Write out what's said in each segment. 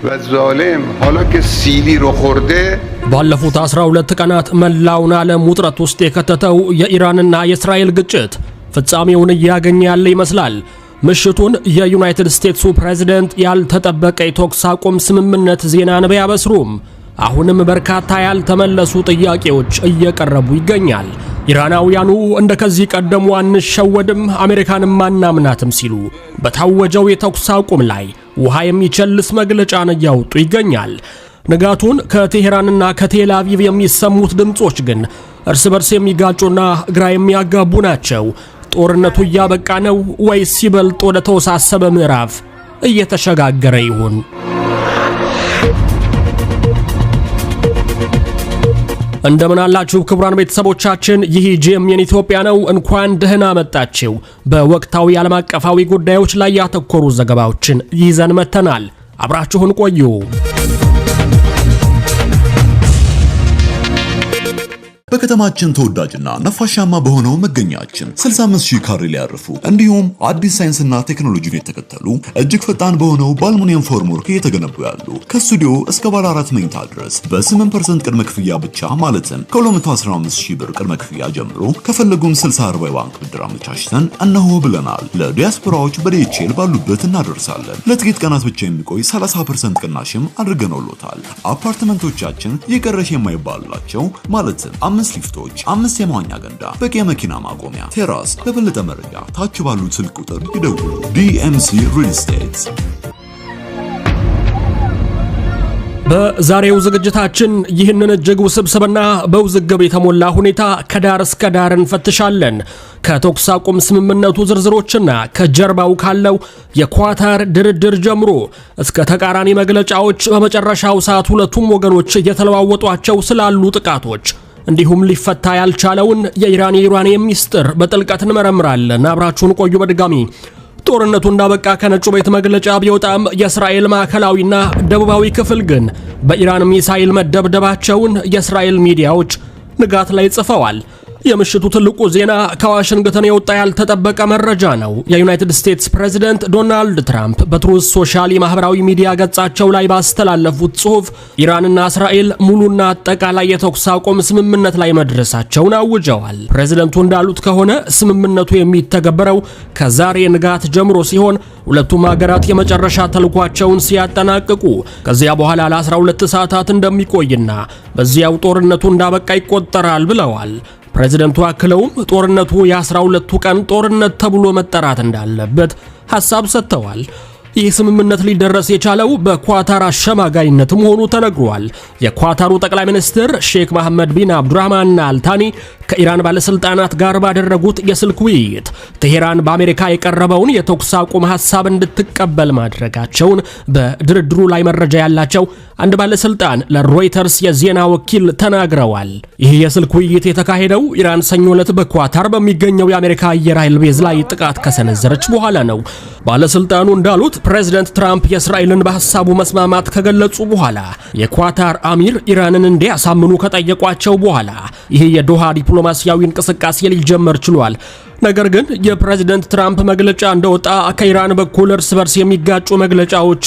و ظالم حالا که سیلی رو خورده ባለፉት 12 ቀናት መላውን ዓለም ውጥረት ውስጥ የከተተው የኢራንና የእስራኤል ግጭት ፍጻሜውን ያገኘ ያለ ይመስላል። ምሽቱን የዩናይትድ ስቴትሱ ፕሬዝዳንት ያልተጠበቀ የተኩስ አቁም ስምምነት ዜናን ቢያበስሩም አሁንም በርካታ ያልተመለሱ ጥያቄዎች እየቀረቡ ይገኛል። ኢራናውያኑ እንደከዚህ ቀደሙ አንሸወድም አሜሪካንም ማናምናትም ሲሉ በታወጀው የተኩስ አቁም ላይ ውሃ የሚቸልስ መግለጫን እያወጡ ይገኛል። ንጋቱን ከቴሄራንና ከቴል አቪቭ የሚሰሙት ድምጾች ግን እርስ በርስ የሚጋጩና ግራ የሚያጋቡ ናቸው። ጦርነቱ ያበቃ ነው ወይስ ይበልጥ ወደ ተወሳሰበ ምዕራፍ እየተሸጋገረ ይሆን? እንደምን አላችሁ ክቡራን ቤተሰቦቻችን፣ ይህ ጂኤምኤን ኢትዮጵያ ነው። እንኳን ደህና መጣችሁ። በወቅታዊ ዓለም አቀፋዊ ጉዳዮች ላይ ያተኮሩ ዘገባዎችን ይዘን መተናል። አብራችሁን ቆዩ። በከተማችን ተወዳጅና ነፋሻማ በሆነው መገኛችን 65000 ካሬ ላይ ያርፉ እንዲሁም አዲስ ሳይንስና ቴክኖሎጂን የተከተሉ እጅግ ፈጣን በሆነው በአልሙኒየም ፎርምወርክ እየተገነቡ ያሉ ከስቱዲዮ እስከ ባለ 4 መኝታ ድረስ በ8% ቅድመ ክፍያ ብቻ ማለትም ከ215000 ብር ቅድመ ክፍያ ጀምሮ ከፈለጉም 60/40 ባንክ ብድር አመቻችተን እነሆ ብለናል። ለዲያስፖራዎች በዲኤችኤል ባሉበት እናደርሳለን። ለጥቂት ቀናት ብቻ የሚቆይ 30% ቅናሽም አድርገንሎታል። አፓርትመንቶቻችን የቀረሽ የማይባልላቸው ማለትም 5 ሊፍቶች፣ 5 የመዋኛ ገንዳ፣ በቂ የመኪና ማቆሚያ፣ ቴራስ። ለበለጠ መረጃ ታች ባሉት ስልክ ቁጥር ይደውሉ። ዲኤምሲ ሪል ስቴት። በዛሬው ዝግጅታችን ይህንን እጅግ ውስብስብና በውዝግብ የተሞላ ሁኔታ ከዳር እስከ ዳር እንፈትሻለን። ከተኩስ አቁም ስምምነቱ ዝርዝሮችና ከጀርባው ካለው የኳታር ድርድር ጀምሮ እስከ ተቃራኒ መግለጫዎች በመጨረሻው ሰዓት ሁለቱም ወገኖች የተለዋወጧቸው ስላሉ ጥቃቶች እንዲሁም ሊፈታ ያልቻለውን የኢራን የዩራኒየም ሚስጥር በጥልቀት እንመረምራለን። አብራችሁን ቆዩ። በድጋሚ ጦርነቱ እንዳበቃ ከነጩ ቤት መግለጫ ቢወጣም የእስራኤል ማዕከላዊና ደቡባዊ ክፍል ግን በኢራን ሚሳኤል መደብደባቸውን የእስራኤል ሚዲያዎች ንጋት ላይ ጽፈዋል። የምሽቱ ትልቁ ዜና ከዋሽንግተን የወጣ ያልተጠበቀ መረጃ ነው። የዩናይትድ ስቴትስ ፕሬዝዳንት ዶናልድ ትራምፕ በትሩዝ ሶሻል የማህበራዊ ሚዲያ ገጻቸው ላይ ባስተላለፉት ጽሑፍ ኢራንና እስራኤል ሙሉና አጠቃላይ የተኩስ አቁም ስምምነት ላይ መድረሳቸውን አውጀዋል። ፕሬዝዳንቱ እንዳሉት ከሆነ ስምምነቱ የሚተገበረው ከዛሬ ንጋት ጀምሮ ሲሆን ሁለቱም ሀገራት የመጨረሻ ተልኳቸውን ሲያጠናቅቁ ከዚያ በኋላ ለ12 ሰዓታት እንደሚቆይና በዚያው ጦርነቱ እንዳበቃ ይቆጠራል ብለዋል። ፕሬዝዳንቱ አክለውም ጦርነቱ የ12ቱ ቀን ጦርነት ተብሎ መጠራት እንዳለበት ሐሳብ ሰጥተዋል። ይህ ስምምነት ሊደረስ የቻለው በኳታር አሸማጋይነት መሆኑ ተነግሯል። የኳታሩ ጠቅላይ ሚኒስትር ሼክ መሐመድ ቢን አብዱራህማን አልታኒ ከኢራን ባለስልጣናት ጋር ባደረጉት የስልክ ውይይት ቴሄራን በአሜሪካ የቀረበውን የተኩስ አቁም ሐሳብ እንድትቀበል ማድረጋቸውን በድርድሩ ላይ መረጃ ያላቸው አንድ ባለስልጣን ለሮይተርስ የዜና ወኪል ተናግረዋል። ይህ የስልክ ውይይት የተካሄደው ኢራን ሰኞ ዕለት በኳታር በሚገኘው የአሜሪካ አየር ኃይል ቤዝ ላይ ጥቃት ከሰነዘረች በኋላ ነው። ባለስልጣኑ እንዳሉት ፕሬዝዳንት ትራምፕ የእስራኤልን በሐሳቡ መስማማት ከገለጹ በኋላ የኳታር አሚር ኢራንን እንዲያሳምኑ ከጠየቋቸው በኋላ ይህ የዶሃ ዲፕሎማሲያዊ እንቅስቃሴ ሊጀመር ችሏል። ነገር ግን የፕሬዝዳንት ትራምፕ መግለጫ እንደወጣ ከኢራን በኩል እርስ በርስ የሚጋጩ መግለጫዎች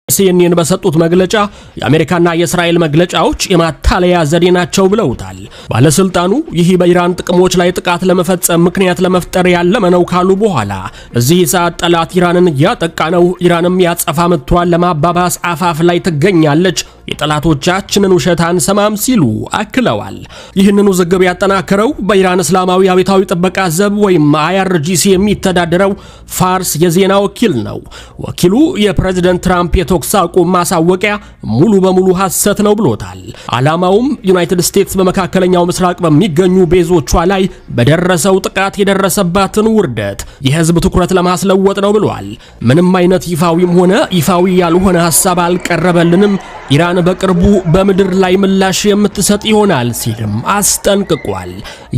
ሲኤንኤን በሰጡት መግለጫ የአሜሪካና የእስራኤል መግለጫዎች የማታለያ ዘዴ ናቸው ብለውታል። ባለስልጣኑ ይህ በኢራን ጥቅሞች ላይ ጥቃት ለመፈጸም ምክንያት ለመፍጠር ያለመ ነው ካሉ በኋላ በዚህ ሰዓት ጠላት ኢራንን እያጠቃ ነው፣ ኢራንም ያጸፋ ምቷን ለማባባስ አፋፍ ላይ ትገኛለች፣ የጠላቶቻችንን ውሸት አንሰማም ሲሉ አክለዋል። ይህንን ውዝግብ ያጠናከረው በኢራን እስላማዊ አብዮታዊ ጥበቃ ዘብ ወይም IRGC የሚተዳደረው ፋርስ የዜና ወኪል ነው። ወኪሉ የፕሬዝዳንት ትራምፕ የተኩስ አቁም ማሳወቂያ ሙሉ በሙሉ ሐሰት ነው ብሎታል። ዓላማውም ዩናይትድ ስቴትስ በመካከለኛው ምስራቅ በሚገኙ ቤዞቿ ላይ በደረሰው ጥቃት የደረሰባትን ውርደት የህዝብ ትኩረት ለማስለወጥ ነው ብሏል። ምንም አይነት ይፋዊም ሆነ ይፋዊ ያልሆነ ሐሳብ አልቀረበልንም፣ ኢራን በቅርቡ በምድር ላይ ምላሽ የምትሰጥ ይሆናል ሲልም አስጠንቅቋል።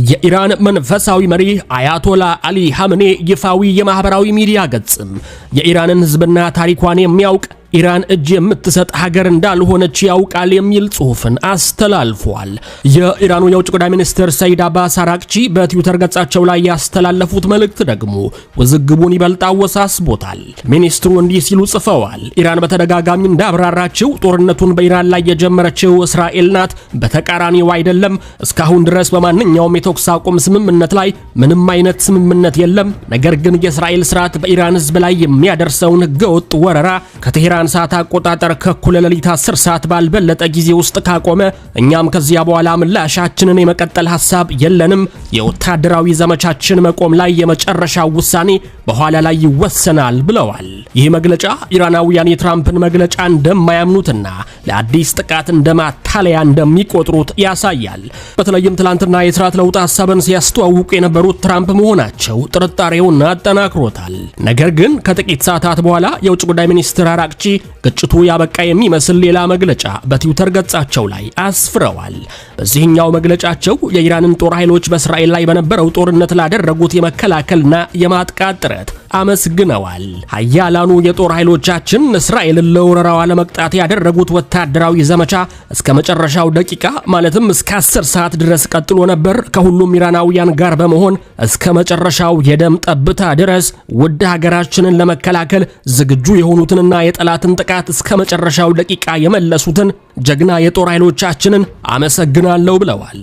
የኢራን መንፈሳዊ መሪ አያቶላ አሊ ሐምኔ ይፋዊ የማህበራዊ ሚዲያ ገጽም የኢራንን ህዝብና ታሪኳን የሚያውቅ ኢራን እጅ የምትሰጥ ሀገር እንዳልሆነች ያውቃል የሚል ጽሑፍን አስተላልፏል። የኢራኑ የውጭ ጉዳይ ሚኒስትር ሰይድ አባስ አራቅቺ በትዊተር ገጻቸው ላይ ያስተላለፉት መልእክት ደግሞ ውዝግቡን ይበልጥ አወሳስቦታል። ሚኒስትሩ እንዲህ ሲሉ ጽፈዋል። ኢራን በተደጋጋሚ እንዳብራራችው ጦርነቱን በኢራን ላይ የጀመረችው እስራኤል ናት፣ በተቃራኒው አይደለም። እስካሁን ድረስ በማንኛውም የተኩስ አቁም ስምምነት ላይ ምንም አይነት ስምምነት የለም። ነገር ግን የእስራኤል ስርዓት በኢራን ህዝብ ላይ የሚያደርሰውን ህገወጥ ወረራ ከቴህራን ሰዓት አቆጣጠር ከእኩለ ሌሊት 10 ሰዓት ባልበለጠ ጊዜ ውስጥ ካቆመ እኛም ከዚያ በኋላ ምላሻችንን የመቀጠል ሐሳብ የለንም። የወታደራዊ ዘመቻችን መቆም ላይ የመጨረሻው ውሳኔ በኋላ ላይ ይወሰናል ብለዋል። ይህ መግለጫ ኢራናውያን የትራምፕን መግለጫ እንደማያምኑትና ለአዲስ ጥቃት እንደማታለያ እንደሚቆጥሩት ያሳያል። በተለይም ትላንትና የስርዓት ለውጥ ሐሳብን ሲያስተዋውቁ የነበሩት ትራምፕ መሆናቸው ጥርጣሬውን አጠናክሮታል። ነገር ግን ከጥቂት ሰዓታት በኋላ የውጭ ጉዳይ ሚኒስትር አራቅቺ ግጭቱ ያበቃ የሚመስል ሌላ መግለጫ በትዊተር ገጻቸው ላይ አስፍረዋል። በዚህኛው መግለጫቸው የኢራንን ጦር ኃይሎች በእስራኤል ላይ በነበረው ጦርነት ላደረጉት የመከላከልና የማጥቃት ጥረት አመስግነዋል። ኃያላኑ የጦር ኃይሎቻችን እስራኤልን ለወረራዋ ለመቅጣት ያደረጉት ወታደራዊ ዘመቻ እስከ መጨረሻው ደቂቃ ማለትም እስከ 10 ሰዓት ድረስ ቀጥሎ ነበር። ከሁሉም ኢራናውያን ጋር በመሆን እስከ መጨረሻው የደም ጠብታ ድረስ ውድ ሀገራችንን ለመከላከል ዝግጁ የሆኑትንና የጠላትን ጥቃት እስከ መጨረሻው ደቂቃ የመለሱትን ጀግና የጦር ኃይሎቻችንን አመሰግናለሁ ብለዋል።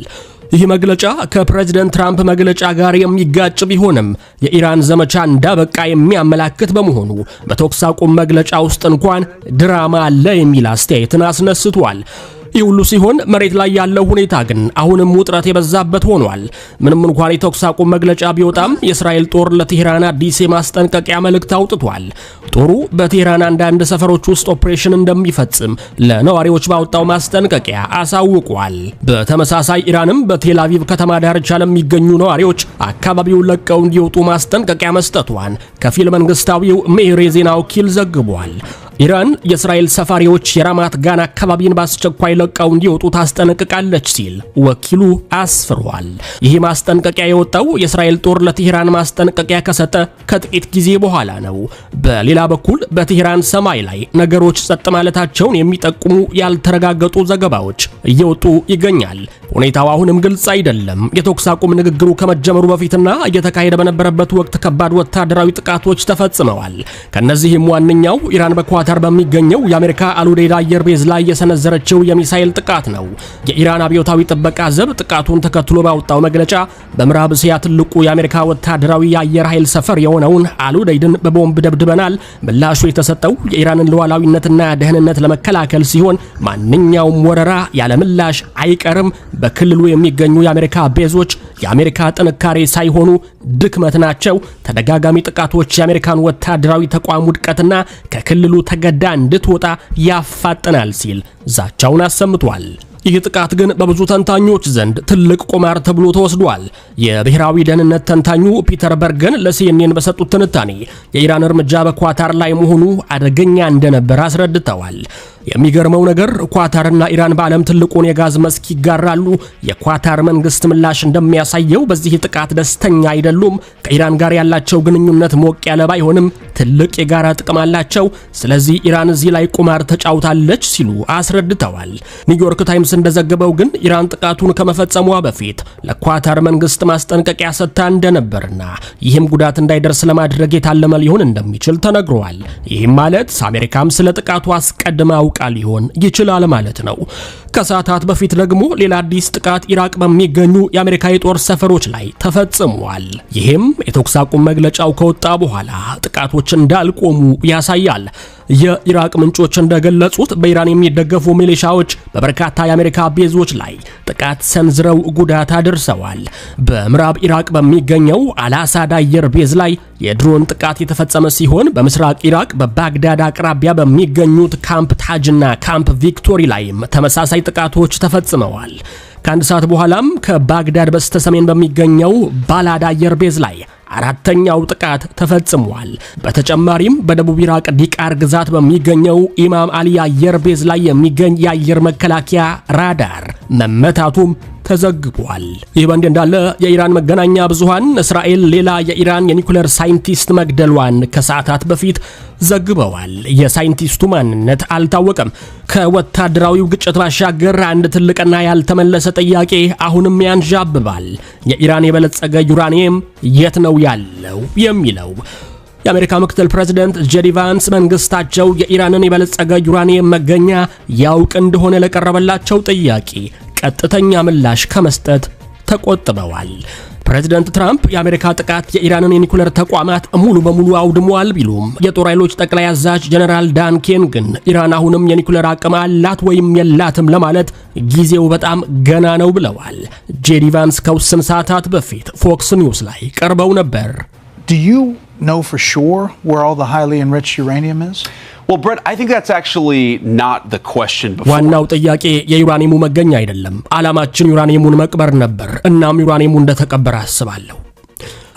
ይህ መግለጫ ከፕሬዝዳንት ትራምፕ መግለጫ ጋር የሚጋጭ ቢሆንም የኢራን ዘመቻ እንዳበቃ የሚያመላክት በመሆኑ በተኩስ አቁም መግለጫ ውስጥ እንኳን ድራማ አለ የሚል አስተያየትን አስነስቷል። ይህ ሁሉ ሲሆን መሬት ላይ ያለው ሁኔታ ግን አሁንም ውጥረት የበዛበት ሆኗል። ምንም እንኳን የተኩስ አቁም መግለጫ ቢወጣም የእስራኤል ጦር ለቴህራን አዲስ የማስጠንቀቂያ መልእክት አውጥቷል። ጦሩ በቴህራን አንዳንድ ሰፈሮች ውስጥ ኦፕሬሽን እንደሚፈጽም ለነዋሪዎች ባወጣው ማስጠንቀቂያ አሳውቋል። በተመሳሳይ ኢራንም በቴል አቪቭ ከተማ ዳርቻ ለሚገኙ ነዋሪዎች አካባቢውን ለቀው እንዲወጡ ማስጠንቀቂያ መስጠቷን ከፊል መንግስታዊው ሜር የዜና ወኪል ዘግቧል። ኢራን የእስራኤል ሰፋሪዎች የራማት ጋን አካባቢን በአስቸኳይ ለቀው እንዲወጡ ታስጠነቅቃለች ሲል ወኪሉ አስፍሯል። ይህ ማስጠንቀቂያ የወጣው የእስራኤል ጦር ለቴህራን ማስጠንቀቂያ ከሰጠ ከጥቂት ጊዜ በኋላ ነው። በሌላ በኩል በቴህራን ሰማይ ላይ ነገሮች ጸጥ ማለታቸውን የሚጠቁሙ ያልተረጋገጡ ዘገባዎች እየወጡ ይገኛል። ሁኔታው አሁንም ግልጽ አይደለም። የተኩስ አቁም ንግግሩ ከመጀመሩ በፊትና እየተካሄደ በነበረበት ወቅት ከባድ ወታደራዊ ጥቃቶች ተፈጽመዋል። ከነዚህም ዋነኛው ኢራን በኳታር በሚገኘው የአሜሪካ አልኡዴይድ አየር ቤዝ ላይ የሰነዘረችው የሚሳኤል ጥቃት ነው። የኢራን አብዮታዊ ጥበቃ ዘብ ጥቃቱን ተከትሎ ባወጣው መግለጫ በምዕራብ እስያ ትልቁ የአሜሪካ ወታደራዊ የአየር ኃይል ሰፈር የሆነውን አልኡዴይድን በቦምብ ደብድበናል። ምላሹ የተሰጠው የኢራንን ሉዓላዊነትና ደህንነት ለመከላከል ሲሆን ማንኛውም ወረራ ያለ ምላሽ አይቀርም። በክልሉ የሚገኙ የአሜሪካ ቤዞች የአሜሪካ ጥንካሬ ሳይሆኑ ድክመት ናቸው። ተደጋጋሚ ጥቃቶች የአሜሪካን ወታደራዊ ተቋም ውድቀትና ከክልሉ ተገዳ እንድትወጣ ያፋጥናል ሲል ዛቻውን አሰምቷል። ይህ ጥቃት ግን በብዙ ተንታኞች ዘንድ ትልቅ ቁማር ተብሎ ተወስዷል። የብሔራዊ ደህንነት ተንታኙ ፒተር በርገን ለሲኤንኤን በሰጡት ትንታኔ የኢራን እርምጃ በኳታር ላይ መሆኑ አደገኛ እንደነበር አስረድተዋል። የሚገርመው ነገር ኳታርና ኢራን በዓለም ትልቁን የጋዝ መስክ ይጋራሉ። የኳታር መንግስት ምላሽ እንደሚያሳየው በዚህ ጥቃት ደስተኛ አይደሉም። ከኢራን ጋር ያላቸው ግንኙነት ሞቅ ያለ ባይሆንም ትልቅ የጋራ ጥቅም አላቸው። ስለዚህ ኢራን እዚህ ላይ ቁማር ተጫውታለች ሲሉ አስረድተዋል። ኒውዮርክ ታይምስ እንደዘገበው ግን ኢራን ጥቃቱን ከመፈጸሟ በፊት ለኳታር መንግስት ማስጠንቀቂያ ሰጥታ እንደነበርና ይህም ጉዳት እንዳይደርስ ለማድረግ የታለመ ሊሆን እንደሚችል ተነግሯል። ይህም ማለት አሜሪካም ስለ ጥቃቱ አስቀድማ ቃል ሊሆን ይችላል ማለት ነው። ከሰዓታት በፊት ደግሞ ሌላ አዲስ ጥቃት ኢራቅ በሚገኙ የአሜሪካ የጦር ሰፈሮች ላይ ተፈጽሟል። ይህም የተኩስ አቁም መግለጫው ከወጣ በኋላ ጥቃቶች እንዳልቆሙ ያሳያል። የኢራቅ ምንጮች እንደገለጹት በኢራን የሚደገፉ ሚሊሻዎች በበርካታ የአሜሪካ ቤዞች ላይ ጥቃት ሰንዝረው ጉዳት አድርሰዋል። በምዕራብ ኢራቅ በሚገኘው አልአሳድ አየር ቤዝ ላይ የድሮን ጥቃት የተፈጸመ ሲሆን በምስራቅ ኢራቅ በባግዳድ አቅራቢያ በሚገኙት ካምፕ ታጅና ካምፕ ቪክቶሪ ላይም ተመሳሳይ ጥቃቶች ተፈጽመዋል። ከአንድ ሰዓት በኋላም ከባግዳድ በስተሰሜን በሚገኘው ባላድ አየር ቤዝ ላይ አራተኛው ጥቃት ተፈጽሟል። በተጨማሪም በደቡብ ኢራቅ ዲቃር ግዛት በሚገኘው ኢማም አሊ አየር ቤዝ ላይ የሚገኝ የአየር መከላከያ ራዳር መመታቱም ተዘግቧል። ይህ በእንዲህ እንዳለ የኢራን መገናኛ ብዙሃን እስራኤል ሌላ የኢራን የኒኩሌር ሳይንቲስት መግደሏን ከሰዓታት በፊት ዘግበዋል። የሳይንቲስቱ ማንነት አልታወቀም። ከወታደራዊው ግጭት ባሻገር አንድ ትልቅና ያልተመለሰ ጥያቄ አሁንም ያንዣብባል። የኢራን የበለጸገ ዩራኒየም የት ነው ያለው የሚለው። የአሜሪካ ምክትል ፕሬዝዳንት ጄዲ ቫንስ መንግስታቸው የኢራንን የበለጸገ ዩራኒየም መገኛ ያውቅ እንደሆነ ለቀረበላቸው ጥያቄ ቀጥተኛ ምላሽ ከመስጠት ተቆጥበዋል። ፕሬዝዳንት ትራምፕ የአሜሪካ ጥቃት የኢራንን የኒኩሌር ተቋማት ሙሉ በሙሉ አውድሟል ቢሉም የጦር ኃይሎች ጠቅላይ አዛዥ ጀነራል ዳን ኬን ግን ኢራን አሁንም የኒኩሌር አቅም አላት ወይም የላትም ለማለት ጊዜው በጣም ገና ነው ብለዋል። ጄዲ ቫንስ ከውስን ሰዓታት በፊት ፎክስ ኒውስ ላይ ቀርበው ነበር። Do you know for sure where all the highly enriched uranium is? Well, Brett, I think that's actually not the question before. ዋናው ጥያቄ የዩራኒየሙ መገኛ አይደለም። ዓላማችን ዩራኒየሙን መቅበር ነበር። እናም ዩራኒየሙ እንደተቀበረ አስባለሁ።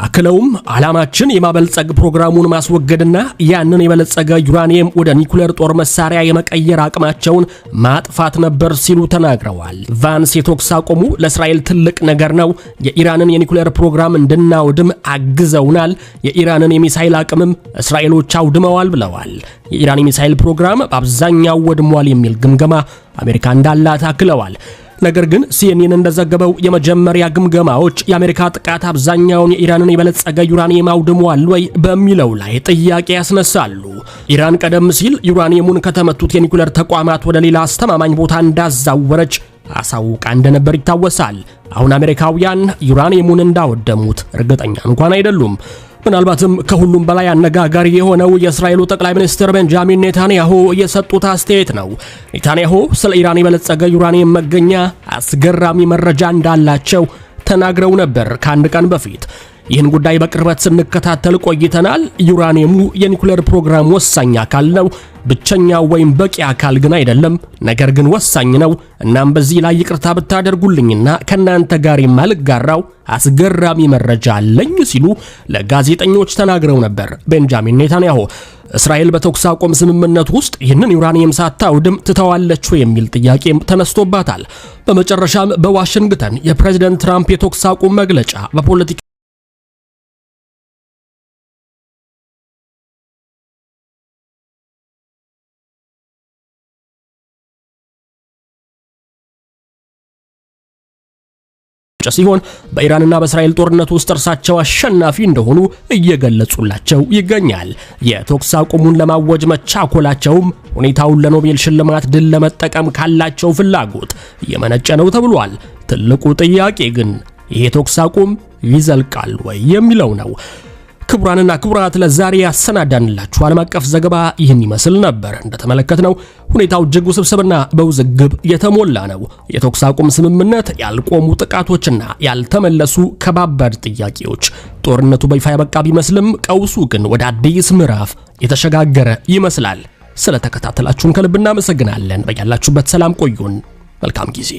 አክለውም ዓላማችን የማበልጸግ ፕሮግራሙን ማስወገድና ያንን የበለጸገ ዩራኒየም ወደ ኒኩሌር ጦር መሳሪያ የመቀየር አቅማቸውን ማጥፋት ነበር ሲሉ ተናግረዋል። ቫንስ የተኩስ አቁሙ ለእስራኤል ትልቅ ነገር ነው፣ የኢራንን የኒኩሌር ፕሮግራም እንድናወድም አግዘውናል፣ የኢራንን የሚሳኤል አቅምም እስራኤሎች አውድመዋል ብለዋል። የኢራን የሚሳኤል ፕሮግራም በአብዛኛው ወድሟል የሚል ግምገማ አሜሪካ እንዳላት አክለዋል። ነገር ግን ሲኤንኤን እንደዘገበው የመጀመሪያ ግምገማዎች የአሜሪካ ጥቃት አብዛኛውን የኢራንን የበለጸገ ዩራኒየም አውድሟል ወይ በሚለው ላይ ጥያቄ ያስነሳሉ። ኢራን ቀደም ሲል ዩራኒየሙን ከተመቱት የኒኩሌር ተቋማት ወደ ሌላ አስተማማኝ ቦታ እንዳዛወረች አሳውቃ እንደነበር ይታወሳል። አሁን አሜሪካውያን ዩራኒየሙን እንዳወደሙት እርግጠኛ እንኳን አይደሉም። ምናልባትም ከሁሉም በላይ አነጋጋሪ የሆነው የእስራኤሉ ጠቅላይ ሚኒስትር ቤንጃሚን ኔታንያሁ የሰጡት አስተያየት ነው። ኔታንያሁ ስለ ኢራን የበለጸገ ዩራኒየም መገኛ አስገራሚ መረጃ እንዳላቸው ተናግረው ነበር ከአንድ ቀን በፊት። ይህን ጉዳይ በቅርበት ስንከታተል ቆይተናል። ዩራኒየሙ የኒኩሌር ፕሮግራም ወሳኝ አካል ነው። ብቸኛው ወይም በቂ አካል ግን አይደለም፣ ነገር ግን ወሳኝ ነው። እናም በዚህ ላይ ይቅርታ ብታደርጉልኝና ከናንተ ጋር የማልጋራው አስገራሚ መረጃ አለኝ ሲሉ ለጋዜጠኞች ተናግረው ነበር ቤንጃሚን ኔታንያሁ። እስራኤል በተኩስ አቁም ስምምነት ውስጥ ይህንን ዩራኒየም ሳታውድም ትተዋለች የሚል ጥያቄም ተነስቶባታል። በመጨረሻም በዋሽንግተን የፕሬዝዳንት ትራምፕ የተኩስ አቁም መግለጫ በፖለቲካ ሲሆን በኢራንና በእስራኤል ጦርነት ውስጥ እርሳቸው አሸናፊ እንደሆኑ እየገለጹላቸው ይገኛል። የተኩስ አቁሙን ለማወጅ መቻኮላቸውም ሁኔታውን ለኖቤል ሽልማት ድል ለመጠቀም ካላቸው ፍላጎት የመነጨ ነው ተብሏል። ትልቁ ጥያቄ ግን ይሄ ተኩስ አቁም ይዘልቃል ወይ የሚለው ነው። ክቡራንና ክቡራት ለዛሬ ያሰናዳንላችሁ ዓለም አቀፍ ዘገባ ይህን ይመስል ነበር። እንደተመለከትነው ሁኔታው እጅግ ውስብስብና በውዝግብ የተሞላ ነው። የተኩስ አቁም ስምምነት፣ ያልቆሙ ጥቃቶችና ያልተመለሱ ከባባድ ጥያቄዎች። ጦርነቱ በይፋ ያበቃ ቢመስልም ቀውሱ ግን ወደ አዲስ ምዕራፍ የተሸጋገረ ይመስላል። ስለተከታተላችሁን ከልብ እናመሰግናለን። በያላችሁበት ሰላም ቆዩን። መልካም ጊዜ